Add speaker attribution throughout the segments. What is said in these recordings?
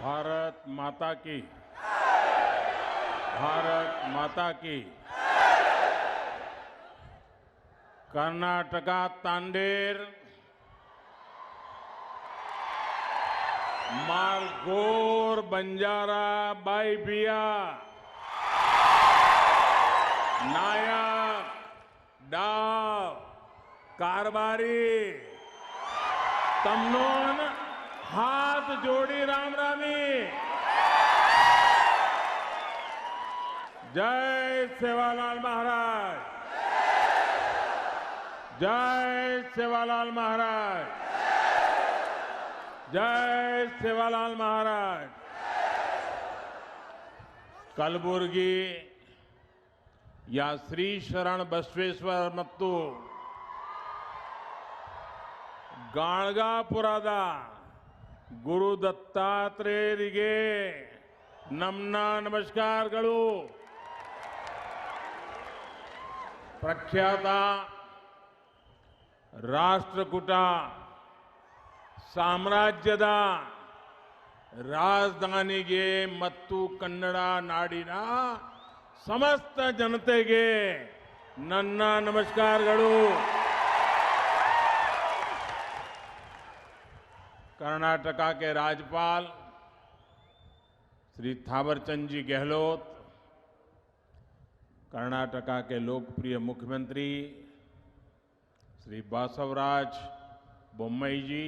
Speaker 1: भारत माता की, भारत माता की। कर्नाटका तांडेर मारगोर बंजारा बाईबिया नायक डाव कारबारी तमनोन हाथ जोड़ी रामरामी। जय सेवालाल महाराज, जय सेवालाल महाराज, जय सेवालाल महाराज। कलबुर्गी या श्री शरण बसवेश्वर ಮತ್ತು ಗಾಣಗಾಪುರದ ಗುರು ದತ್ತಾತ್ರೇಯರಿಗೆ ನಮ್ಮ ನಮಸ್ಕಾರಗಳು। ಪ್ರಖ್ಯಾತ ರಾಷ್ಟ್ರಕೂಟ ಸಾಮ್ರಾಜ್ಯದ ರಾಜಧಾನಿಗೆ ಮತ್ತು ಕನ್ನಡ ನಾಡಿನ ಸಮಸ್ತ ಜನತೆಗೆ ನನ್ನ ನಮಸ್ಕಾರಗಳು। कर्नाटका के राज्यपाल श्री थावरचंद जी गहलोत, कर्नाटका के लोकप्रिय मुख्यमंत्री श्री बासवराज बोम्मई जी,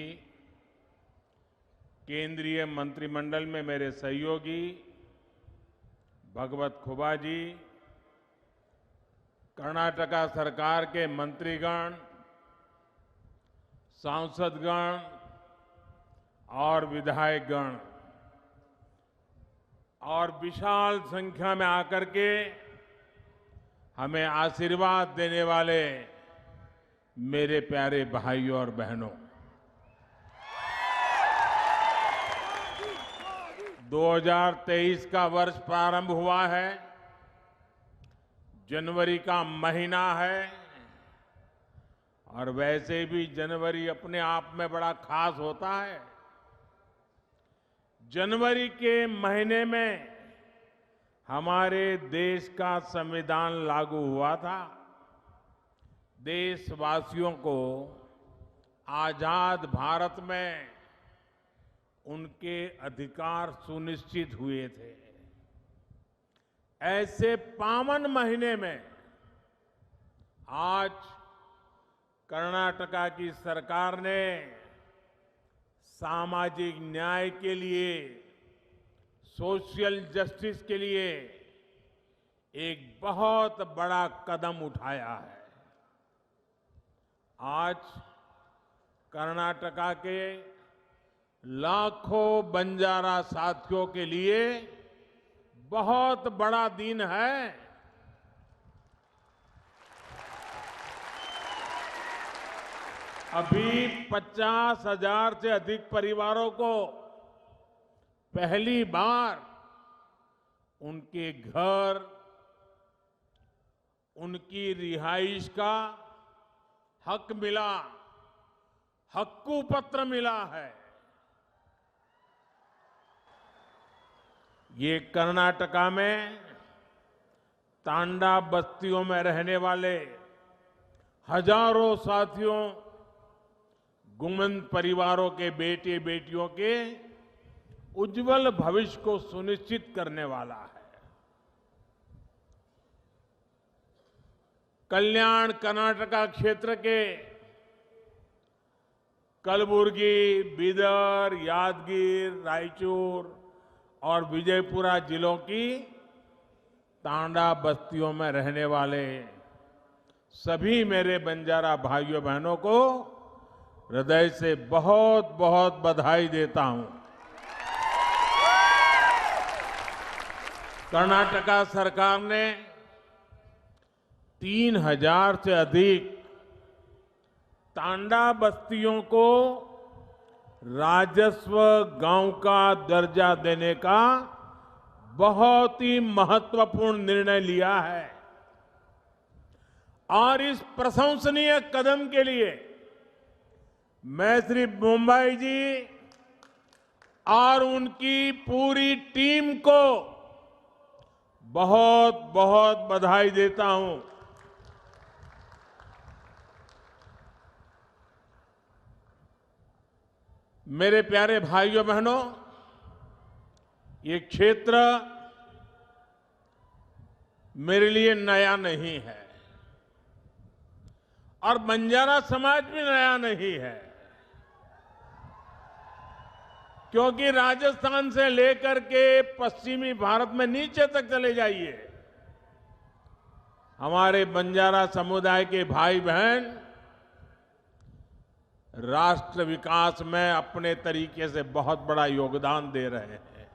Speaker 1: केंद्रीय मंत्रिमंडल में मेरे सहयोगी भगवत खुबा जी, कर्नाटका सरकार के मंत्रीगण, सांसदगण और विधायकगण और विशाल संख्या में आकर के हमें आशीर्वाद देने वाले मेरे प्यारे भाइयों और बहनों, 2023 का वर्ष प्रारंभ हुआ है। जनवरी का महीना है और वैसे भी जनवरी अपने आप में बड़ा खास होता है। जनवरी के महीने में हमारे देश का संविधान लागू हुआ था। देशवासियों को आजाद भारत में उनके अधिकार सुनिश्चित हुए थे। ऐसे पावन महीने में आज कर्नाटका की सरकार ने सामाजिक न्याय के लिए, सोशल जस्टिस के लिए एक बहुत बड़ा कदम उठाया है। आज कर्नाटका के लाखों बंजारा साथियों के लिए बहुत बड़ा दिन है। अभी 50,000 से अधिक परिवारों को पहली बार उनके घर, उनकी रिहाइश का हक मिला, हक्कू पत्र मिला है। ये कर्नाटका में तांडा बस्तियों में रहने वाले हजारों साथियों, गुमन परिवारों के बेटे बेटियों के उज्जवल भविष्य को सुनिश्चित करने वाला है। कल्याण कर्नाटका क्षेत्र के कलबुर्गी, बीदर, यादगीर, रायचूर और विजयपुरा जिलों की तांडा बस्तियों में रहने वाले सभी मेरे बंजारा भाइयों बहनों को हृदय से बहुत बहुत बधाई देता हूं। कर्नाटका सरकार ने 3,000 से अधिक तांडा बस्तियों को राजस्व गांव का दर्जा देने का बहुत ही महत्वपूर्ण निर्णय लिया है और इस प्रशंसनीय कदम के लिए मैं श्री बोम्मई जी और उनकी पूरी टीम को बहुत बहुत बधाई देता हूं। मेरे प्यारे भाइयों बहनों, ये क्षेत्र मेरे लिए नया नहीं है और बंजारा समाज भी नया नहीं है, क्योंकि राजस्थान से लेकर के पश्चिमी भारत में नीचे तक चले जाइए, हमारे बंजारा समुदाय के भाई बहन राष्ट्र विकास में अपने तरीके से बहुत बड़ा योगदान दे रहे हैं।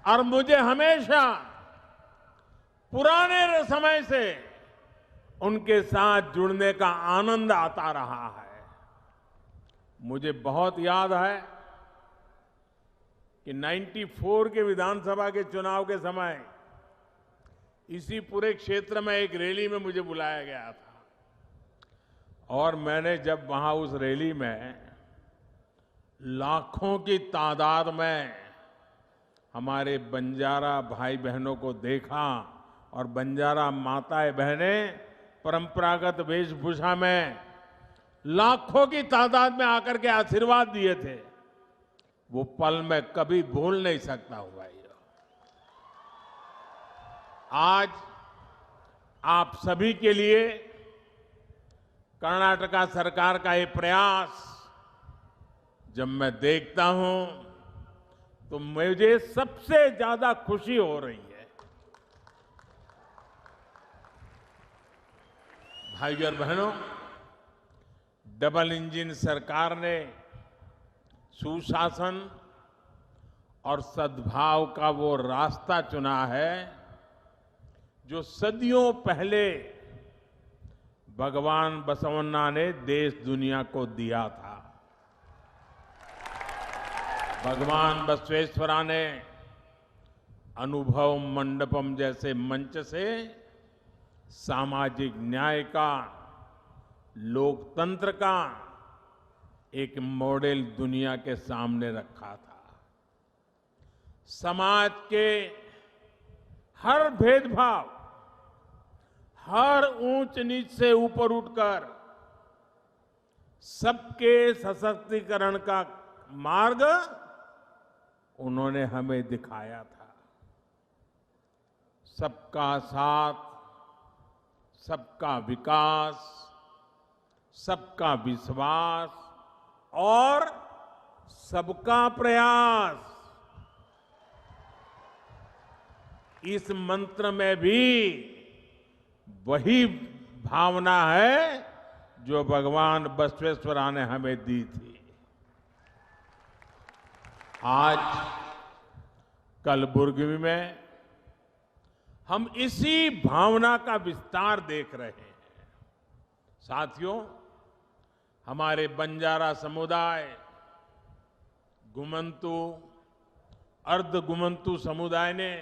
Speaker 1: और मुझे हमेशा पुराने समय से उनके साथ जुड़ने का आनंद आता रहा है। मुझे बहुत याद है कि 94 के विधानसभा के चुनाव के समय इसी पूरे क्षेत्र में एक रैली में मुझे बुलाया गया था और मैंने जब वहां उस रैली में लाखों की तादाद में हमारे बंजारा भाई बहनों को देखा और बंजारा माताएं बहनें परंपरागत वेशभूषा में लाखों की तादाद में आकर के आशीर्वाद दिए थे, वो पल मैं कभी भूल नहीं सकता हूं भाई। आज आप सभी के लिए कर्नाटका सरकार का ये प्रयास जब मैं देखता हूं तो मुझे सबसे ज्यादा खुशी हो रही है। भाइयों और बहनों, डबल इंजन सरकार ने सुशासन और सद्भाव का वो रास्ता चुना है जो सदियों पहले भगवान बसवन्ना ने देश दुनिया को दिया था। भगवान बसवेश्वरा ने अनुभव मंडपम जैसे मंच से सामाजिक न्याय का, लोकतंत्र का एक मॉडल दुनिया के सामने रखा था। समाज के हर भेदभाव, हर ऊंच नीच से ऊपर उठकर सबके सशक्तिकरण का मार्ग उन्होंने हमें दिखाया था। सबका साथ, सबका विकास, सबका विश्वास और सबका प्रयास, इस मंत्र में भी वही भावना है जो भगवान बसवेश्वरा ने हमें दी थी। आज कलबुर्गी में हम इसी भावना का विस्तार देख रहे हैं। साथियों, हमारे बंजारा समुदाय, गुमंतु, अर्ध गुमंतु समुदाय ने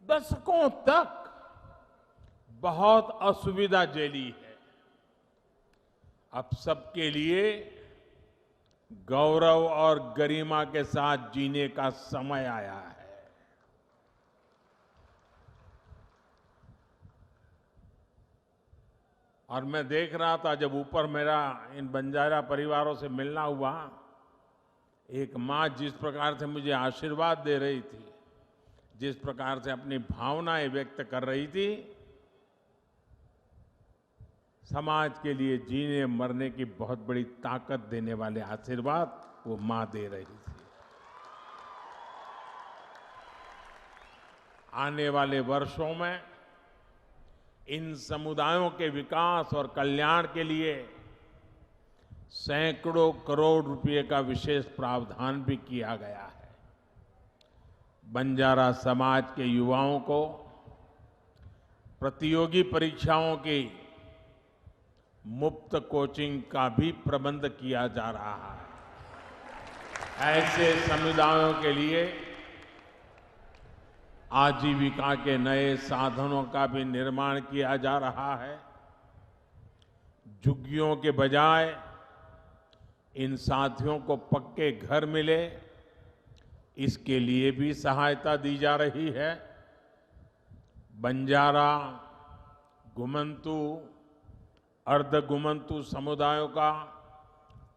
Speaker 1: दशकों तक बहुत असुविधा झेली है। अब सबके लिए गौरव और गरिमा के साथ जीने का समय आया है। और मैं देख रहा था जब ऊपर मेरा इन बंजारा परिवारों से मिलना हुआ, एक मां जिस प्रकार से मुझे आशीर्वाद दे रही थी, जिस प्रकार से अपनी भावनाएं व्यक्त कर रही थी, समाज के लिए जीने मरने की बहुत बड़ी ताकत देने वाले आशीर्वाद वो मां दे रही थी। आने वाले वर्षों में इन समुदायों के विकास और कल्याण के लिए सैकड़ों करोड़ रुपए का विशेष प्रावधान भी किया गया है। बंजारा समाज के युवाओं को प्रतियोगी परीक्षाओं की मुफ्त कोचिंग का भी प्रबंध किया जा रहा है। ऐसे समुदायों के लिए आजीविका के नए साधनों का भी निर्माण किया जा रहा है। झुग्गियों के बजाय इन साथियों को पक्के घर मिले, इसके लिए भी सहायता दी जा रही है। बंजारा, गुमंतु, अर्ध गुमंतु समुदायों का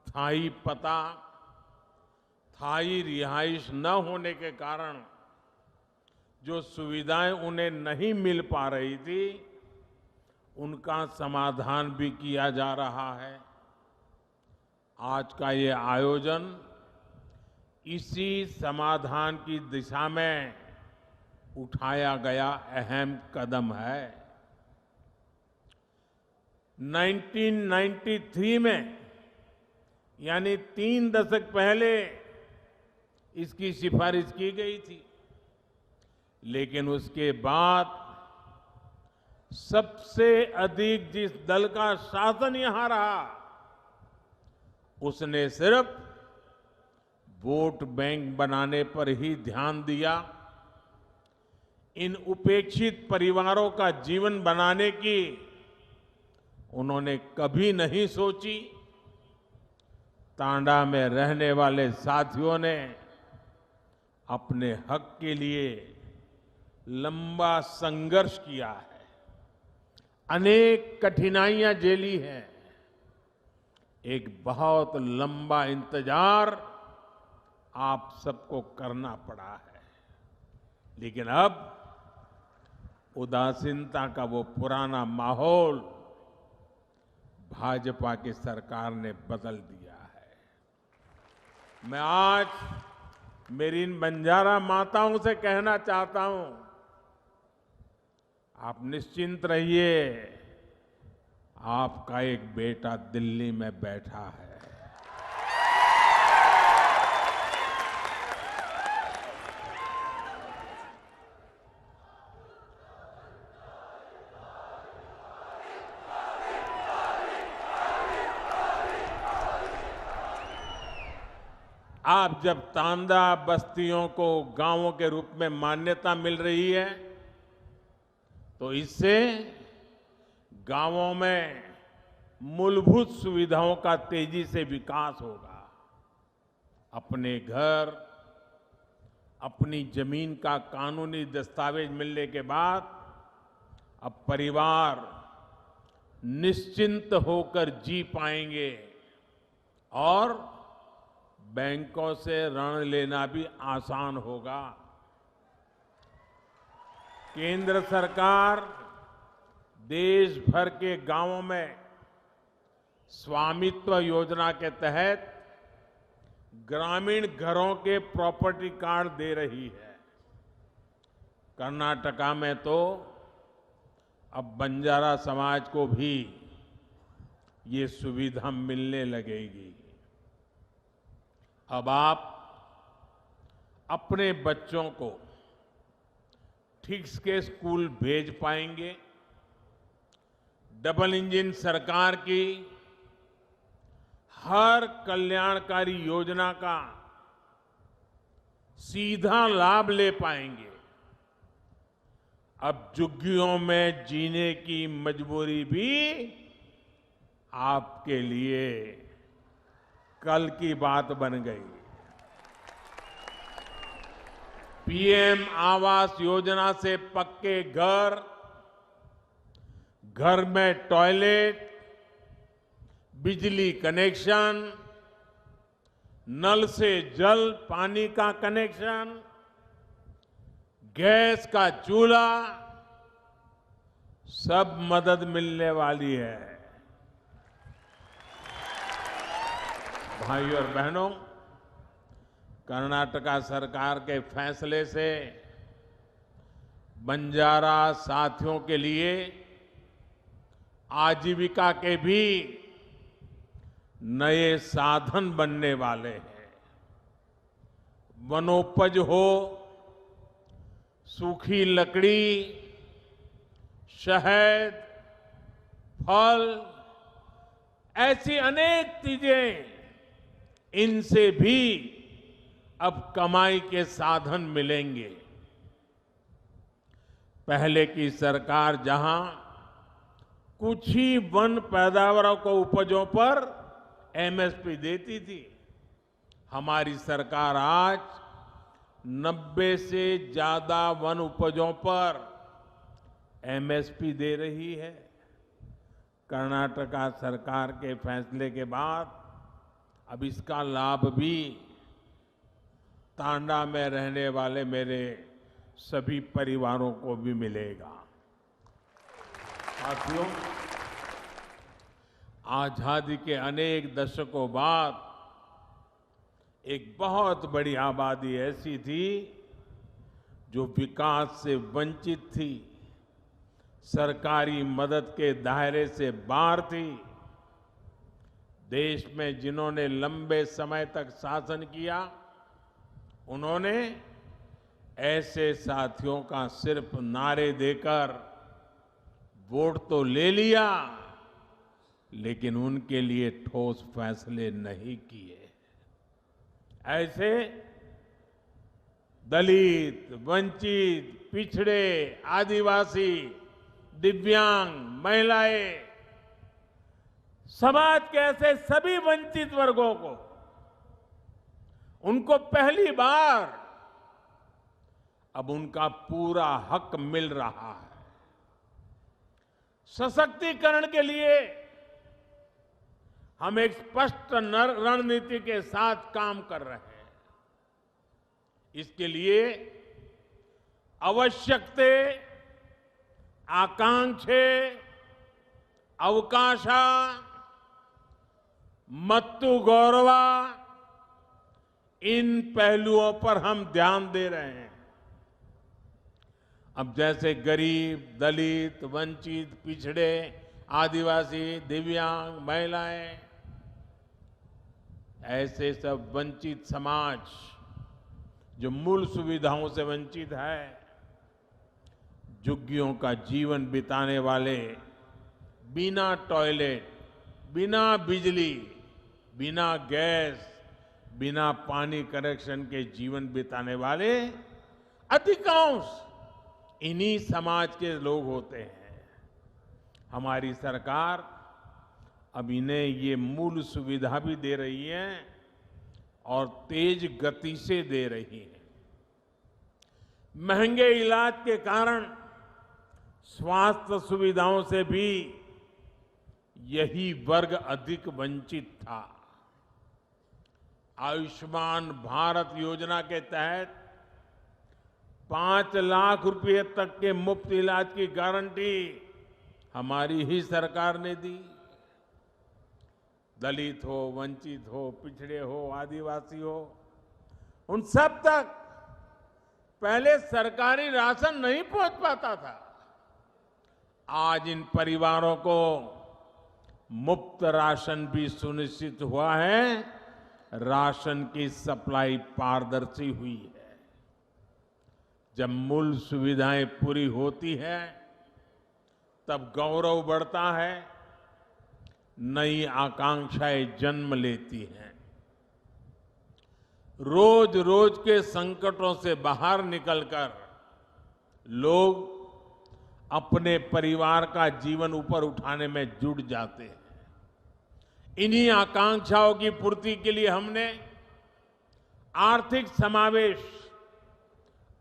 Speaker 1: थाई पता, थाई रिहाइश न होने के कारण जो सुविधाएं उन्हें नहीं मिल पा रही थी, उनका समाधान भी किया जा रहा है। आज का ये आयोजन इसी समाधान की दिशा में उठाया गया अहम कदम है। 1993 में, यानी 3 दशक पहले इसकी सिफारिश की गई थी, लेकिन उसके बाद सबसे अधिक जिस दल का शासन यहां रहा, उसने सिर्फ वोट बैंक बनाने पर ही ध्यान दिया। इन उपेक्षित परिवारों का जीवन बनाने की उन्होंने कभी नहीं सोची। तांडा में रहने वाले साथियों ने अपने हक के लिए लंबा संघर्ष किया है, अनेक कठिनाइयां झेली हैं, एक बहुत लंबा इंतजार आप सबको करना पड़ा है। लेकिन अब उदासीनता का वो पुराना माहौल भाजपा की सरकार ने बदल दिया है। मैं आज मेरी इन बंजारा माताओं से कहना चाहता हूं, आप निश्चिंत रहिए, आपका एक बेटा दिल्ली में बैठा है। आप जब तांडा बस्तियों को गांवों के रूप में मान्यता मिल रही है, तो इससे गांवों में मूलभूत सुविधाओं का तेजी से विकास होगा। अपने घर, अपनी जमीन का कानूनी दस्तावेज मिलने के बाद अब परिवार निश्चिंत होकर जी पाएंगे और बैंकों से ऋण लेना भी आसान होगा। केंद्र सरकार देश भर के गांवों में स्वामित्व योजना के तहत ग्रामीण घरों के प्रॉपर्टी कार्ड दे रही है। कर्नाटका में तो अब बंजारा समाज को भी ये सुविधा मिलने लगेगी। अब आप अपने बच्चों को ठीक के स्कूल भेज पाएंगे। डबल इंजन सरकार की हर कल्याणकारी योजना का सीधा लाभ ले पाएंगे। अब झुग्गियों में जीने की मजबूरी भी आपके लिए कल की बात बन गई। पीएम आवास योजना से पक्के घर, घर में टॉयलेट, बिजली कनेक्शन, नल से जल पानी का कनेक्शन, गैस का चूल्हा, सब मदद मिलने वाली है। भाइयों और बहनों, कर्नाटका सरकार के फैसले से बंजारा साथियों के लिए आजीविका के भी नए साधन बनने वाले हैं। वनोपज हो, सूखी लकड़ी, शहद, फल, ऐसी अनेक चीजें, इनसे भी अब कमाई के साधन मिलेंगे। पहले की सरकार जहां कुछ ही वन पैदावारों को उपजों पर एमएसपी देती थी, हमारी सरकार आज 90 से ज्यादा वन उपजों पर एमएसपी दे रही है। कर्नाटका सरकार के फैसले के बाद अब इसका लाभ भी तांडा में रहने वाले मेरे सभी परिवारों को भी मिलेगा। साथियों, आजादी के अनेक दशकों बाद एक बहुत बड़ी आबादी ऐसी थी जो विकास से वंचित थी, सरकारी मदद के दायरे से बाहर थी। देश में जिन्होंने लंबे समय तक शासन किया, उन्होंने ऐसे साथियों का सिर्फ नारे देकर वोट तो ले लिया, लेकिन उनके लिए ठोस फैसले नहीं किए। ऐसे दलित, वंचित, पिछड़े, आदिवासी, दिव्यांग, महिलाएं, समाज के ऐसे सभी वंचित वर्गों को, उनको पहली बार अब उनका पूरा हक मिल रहा है। सशक्तिकरण के लिए हम एक स्पष्ट रणनीति के साथ काम कर रहे हैं। इसके लिए ಅವಶ್ಯಕತೆ, ಆಕಾಂಕ್ಷೆ, ಅವಕಾಶ ಮತ್ತು गौरव, इन पहलुओं पर हम ध्यान दे रहे हैं। अब जैसे गरीब, दलित, वंचित, पिछड़े, आदिवासी, दिव्यांग, महिलाएं, ऐसे सब वंचित समाज जो मूल सुविधाओं से वंचित है, झुग्गियों का जीवन बिताने वाले, बिना टॉयलेट, बिना बिजली, बिना गैस, बिना पानी कनेक्शन के जीवन बिताने वाले अधिकांश इन्हीं समाज के लोग होते हैं। हमारी सरकार अब इन्हें ये मूल सुविधा भी दे रही है और तेज गति से दे रही है। महंगे इलाज के कारण स्वास्थ्य सुविधाओं से भी यही वर्ग अधिक वंचित था। आयुष्मान भारत योजना के तहत 5 लाख रुपए तक के मुफ्त इलाज की गारंटी हमारी ही सरकार ने दी। दलित हो, वंचित हो, पिछड़े हो, आदिवासी हो, उन सब तक पहले सरकारी राशन नहीं पहुंच पाता था। आज इन परिवारों को मुफ्त राशन भी सुनिश्चित हुआ है। राशन की सप्लाई पारदर्शी हुई है। जब मूल सुविधाएं पूरी होती है, तब गौरव बढ़ता है, नई आकांक्षाएं जन्म लेती हैं। रोज रोज के संकटों से बाहर निकलकर लोग अपने परिवार का जीवन ऊपर उठाने में जुट जाते हैं। इन्हीं आकांक्षाओं की पूर्ति के लिए हमने आर्थिक समावेश,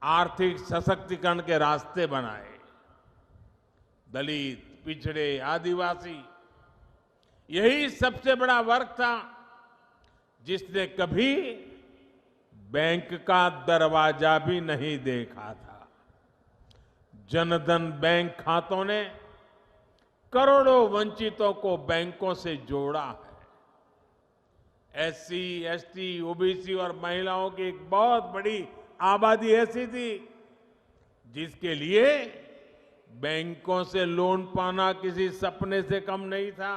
Speaker 1: आर्थिक सशक्तिकरण के रास्ते बनाए। दलित, पिछड़े, आदिवासी, यही सबसे बड़ा वर्ग था जिसने कभी बैंक का दरवाजा भी नहीं देखा था। जनधन बैंक खातों ने करोड़ों वंचितों को बैंकों से जोड़ा है। एससी, एसटी, ओबीसी और महिलाओं की एक बहुत बड़ी आबादी ऐसी थी जिसके लिए बैंकों से लोन पाना किसी सपने से कम नहीं था।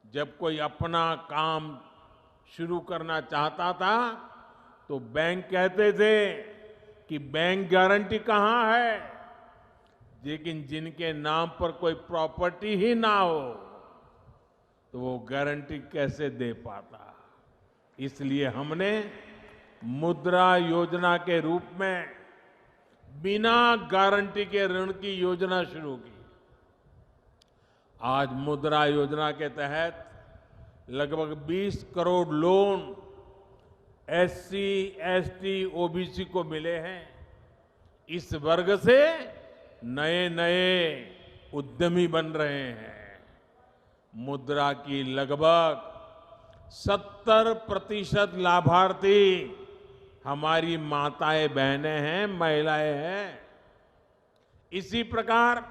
Speaker 1: जब कोई अपना काम शुरू करना चाहता था तो बैंक कहते थे कि बैंक गारंटी कहां है, लेकिन जिनके नाम पर कोई प्रॉपर्टी ही ना हो तो वो गारंटी कैसे दे पाता। इसलिए हमने मुद्रा योजना के रूप में बिना गारंटी के ऋण की योजना शुरू की। आज मुद्रा योजना के तहत लगभग 20 crore loan SC, ST, OBC को मिले हैं। इस वर्ग से नए नए उद्यमी बन रहे हैं। मुद्रा की लगभग 70% लाभार्थी हमारी माताएं बहनें हैं, महिलाएं हैं। इसी प्रकार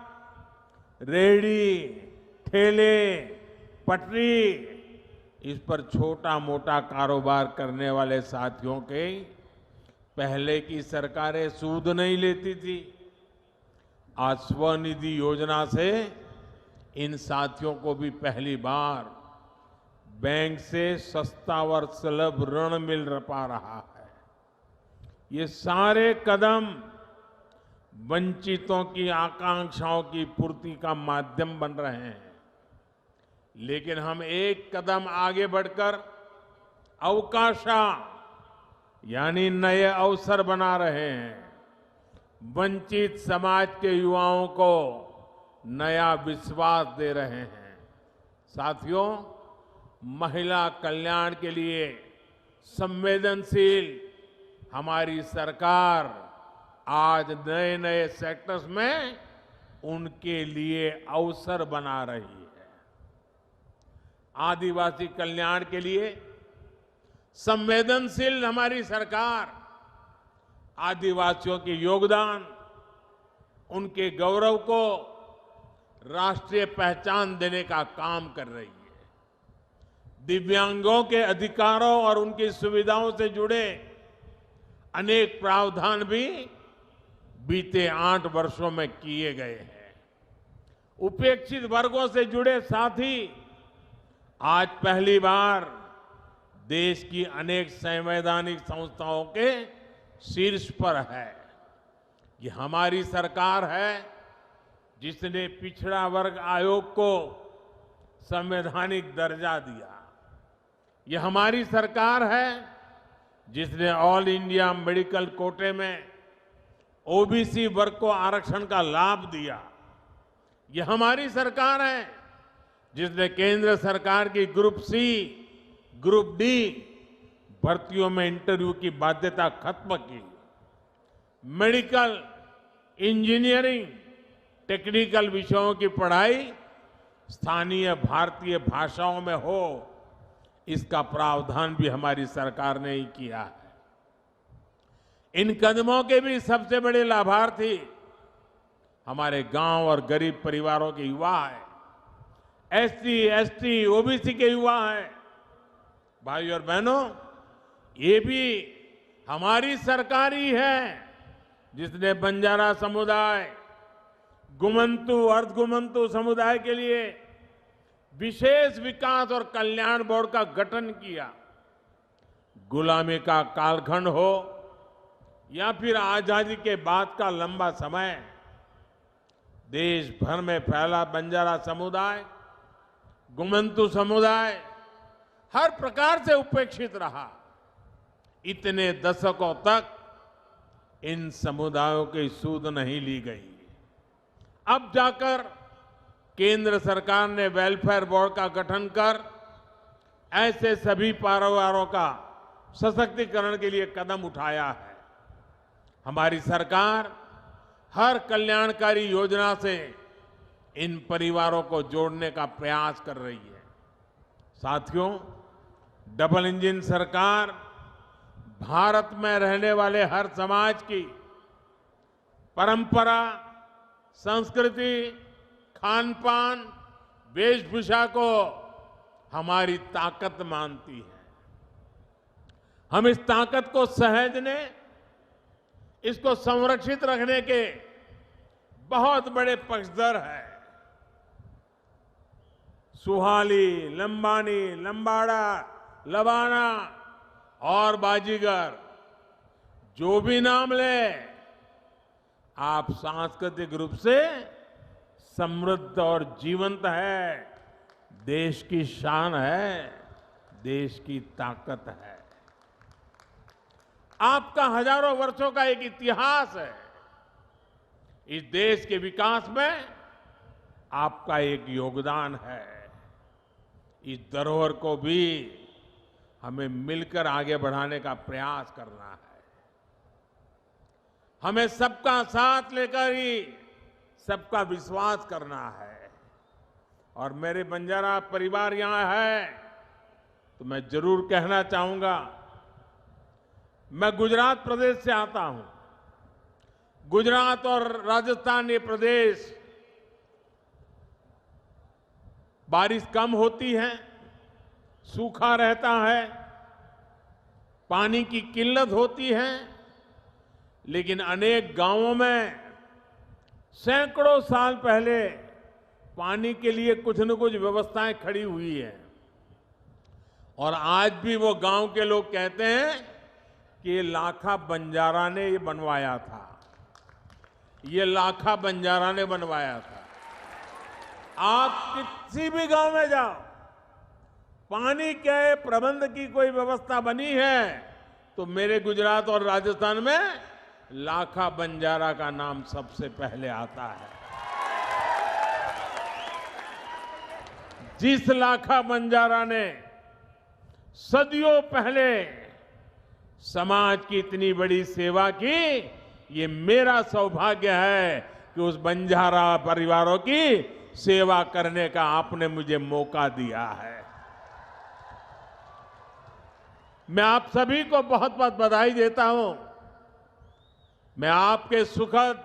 Speaker 1: रेहड़ी, ठेले, पटरी, इस पर छोटा मोटा कारोबार करने वाले साथियों के पहले की सरकारें सूद नहीं लेती थी। आज स्वनिधि योजना से इन साथियों को भी पहली बार बैंक से सस्ता और सुलभ ऋण मिल पा रहा है। ये सारे कदम वंचितों की आकांक्षाओं की पूर्ति का माध्यम बन रहे हैं। लेकिन हम एक कदम आगे बढ़कर अवकाशा यानी नए अवसर बना रहे हैं। वंचित समाज के युवाओं को नया विश्वास दे रहे हैं। साथियों, महिला कल्याण के लिए संवेदनशील हमारी सरकार आज नए नए सेक्टर्स में उनके लिए अवसर बना रही है। आदिवासी कल्याण के लिए संवेदनशील हमारी सरकार आदिवासियों के योगदान, उनके गौरव को राष्ट्रीय पहचान देने का काम कर रही है। दिव्यांगों के अधिकारों और उनकी सुविधाओं से जुड़े अनेक प्रावधान भी बीते 8 वर्षों में किए गए हैं। उपेक्षित वर्गों से जुड़े साथी आज पहली बार देश की अनेक संवैधानिक संस्थाओं के शीर्ष पर है। ये हमारी सरकार है जिसने पिछड़ा वर्ग आयोग को संवैधानिक दर्जा दिया। ये हमारी सरकार है जिसने ऑल इंडिया मेडिकल कोटे में ओबीसी वर्ग को आरक्षण का लाभ दिया। ये हमारी सरकार है जिसने केंद्र सरकार की ग्रुप सी, ग्रुप डी भर्तियों में इंटरव्यू की बाध्यता खत्म की। मेडिकल, इंजीनियरिंग, टेक्निकल विषयों की पढ़ाई स्थानीय भारतीय भाषाओं में हो, इसका प्रावधान भी हमारी सरकार ने ही किया है। इन कदमों के भी सबसे बड़े लाभार्थी हमारे गांव और गरीब परिवारों के युवा हैं। एससी, एसटी, ओबीसी के युवा हैं। भाई और बहनों, ये भी हमारी सरकार ही है जिसने बंजारा समुदाय, गुमंतु, अर्धगुमंतु समुदाय के लिए विशेष विकास और कल्याण बोर्ड का गठन किया। गुलामी का कालखंड हो या फिर आजादी के बाद का लंबा समय, देश भर में फैला बंजारा समुदाय, गुमंतु समुदाय हर प्रकार से उपेक्षित रहा। इतने दशकों तक इन समुदायों की सूद नहीं ली गई। अब जाकर केंद्र सरकार ने वेलफेयर बोर्ड का गठन कर ऐसे सभी परिवारों का सशक्तिकरण के लिए कदम उठाया है। हमारी सरकार हर कल्याणकारी योजना से इन परिवारों को जोड़ने का प्रयास कर रही है। साथियों, डबल इंजन सरकार भारत में रहने वाले हर समाज की परंपरा, संस्कृति, खान पान, वेशभूषा को हमारी ताकत मानती है। हम इस ताकत को सहेजने, इसको संरक्षित रखने के बहुत बड़े पक्षधर हैं। सुहाली, लंबानी, लंबाड़ा, लबाना और बाजीगर, जो भी नाम ले, आप सांस्कृतिक रूप से समृद्ध और जीवंत है, देश की शान है, देश की ताकत है। आपका हजारों वर्षों का एक इतिहास है। इस देश के विकास में आपका एक योगदान है। इस धरोहर को भी हमें मिलकर आगे बढ़ाने का प्रयास करना है। हमें सबका साथ लेकर ही सबका विश्वास करना है। और मेरे बंजारा परिवार यहां है तो मैं जरूर कहना चाहूंगा, मैं गुजरात प्रदेश से आता हूं। गुजरात और राजस्थान ये प्रदेश बारिश कम होती है, सूखा रहता है, पानी की किल्लत होती है, लेकिन अनेक गांवों में सैकड़ों साल पहले पानी के लिए कुछ न कुछ व्यवस्थाएं खड़ी हुई है। और आज भी वो गांव के लोग कहते हैं कि ये लाखा बंजारा ने ये बनवाया था, ये लाखा बंजारा ने बनवाया था। आप किसी भी गांव में जाओ, पानी के प्रबंध की कोई व्यवस्था बनी है तो मेरे गुजरात और राजस्थान में लाखा बंजारा का नाम सबसे पहले आता है। जिस लाखा बंजारा ने सदियों पहले समाज की इतनी बड़ी सेवा की, ये मेरा सौभाग्य है कि उस बंजारा परिवारों की सेवा करने का आपने मुझे मौका दिया है। मैं आप सभी को बहुत बहुत बधाई देता हूं। मैं आपके सुखद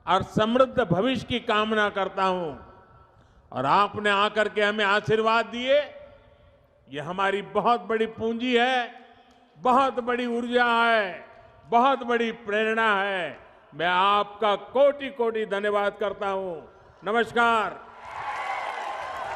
Speaker 1: और समृद्ध भविष्य की कामना करता हूं। और आपने आकर के हमें आशीर्वाद दिए, ये हमारी बहुत बड़ी पूंजी है, बहुत बड़ी ऊर्जा है, बहुत बड़ी प्रेरणा है। मैं आपका कोटि कोटि धन्यवाद करता हूं। नमस्कार।